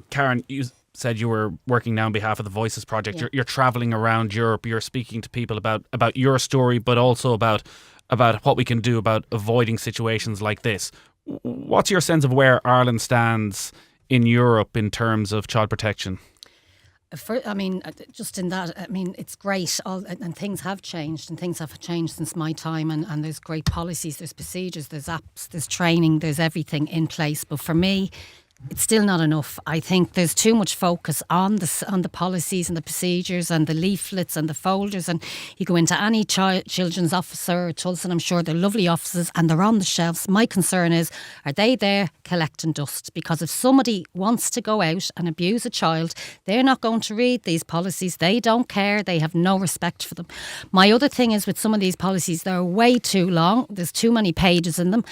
Karen, you said you were working now on behalf of the Voices Project. Yeah. You're traveling around Europe. You're speaking to people about your story, but also about what we can do about avoiding situations like this. What's your sense of where Ireland stands in Europe in terms of child protection? Just in that, it's great. And things have changed, and things have changed since my time. And there's great policies, there's procedures, there's apps, there's training, there's everything in place. But for me, it's still not enough. I think there's too much focus on the policies and the procedures and the leaflets and the folders. And you go into any children's officer or Tulsa, I'm sure they're lovely offices and they're on the shelves. My concern is, are they there collecting dust? Because if somebody wants to go out and abuse a child, they're not going to read these policies. They don't care. They have no respect for them. My other thing is with some of these policies, they're way too long. There's too many pages in them.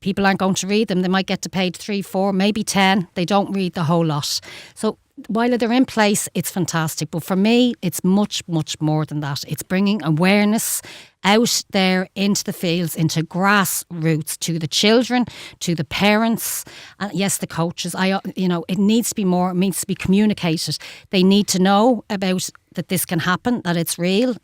People aren't going to read them. They might get to page 3, 4, maybe 10. They don't read the whole lot. So while they're in place, it's fantastic. But for me, it's much, much more than that. It's bringing awareness out there into the fields, into grassroots, to the children, to the parents, and yes, the coaches. It needs to be more. It needs to be communicated. They need to know about that this can happen, that it's real.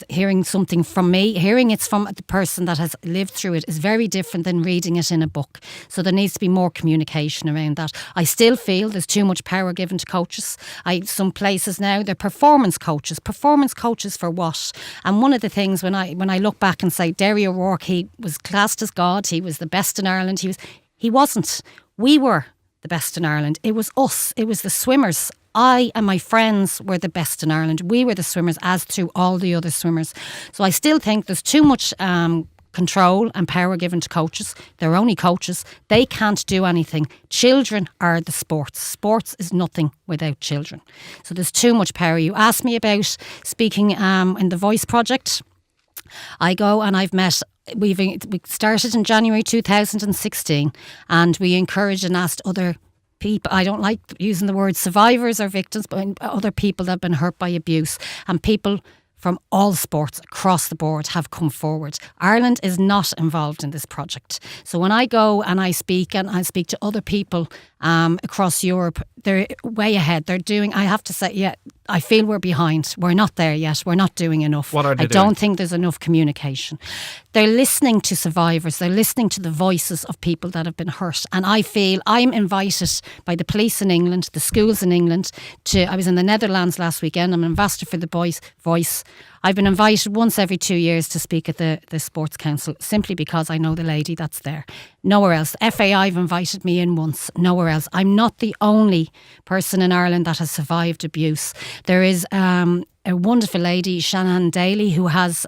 Hearing something from me, hearing it's from the person that has lived through it is very different than reading it in a book. So there needs to be more communication around that. I still feel there's too much power given to coaches. Some places now, they're performance coaches. Performance coaches for what? And one of the things when I look back and say, Derry O'Rourke, he was classed as God. He was the best in Ireland. He wasn't. We were the best in Ireland. It was us. It was the swimmers. I and my friends were the best in Ireland. We were the swimmers, as to all the other swimmers. So I still think there's too much control and power given to coaches. They're only coaches. They can't do anything. Children are the sports. Sports is nothing without children. So there's too much power. You asked me about speaking in the Voice Project. I go and I've met. We started in January 2016, and we encouraged and asked other people, I don't like using the word survivors or victims, but other people that have been hurt by abuse, and people from all sports across the board have come forward. Ireland is not involved in this project. So when I go and I speak to other people across Europe, they're way ahead. They're doing, I have to say, yeah, I feel we're behind. We're not there yet. We're not doing enough. What are they I doing? don't think there's enough communication. They're listening to survivors. They're listening to the voices of people that have been hurt. And I feel I'm invited by the police in England, the schools in England. I was in the Netherlands last weekend. I'm an ambassador for the Voice. I've been invited once every 2 years to speak at the Sports Council, simply because I know the lady that's there. Nowhere else. FAI have invited me in once. Nowhere else. I'm not the only person in Ireland that has survived abuse. There is a wonderful lady, Shannon Daly, who has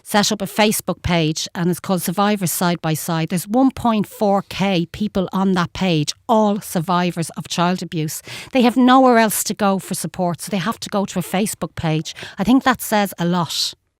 set up a Facebook page, and it's called Survivors Side by Side. There's 1.4k people on that page, all survivors of child abuse. They have nowhere else to go for support, so they have to go to a Facebook page. I think that says a lot.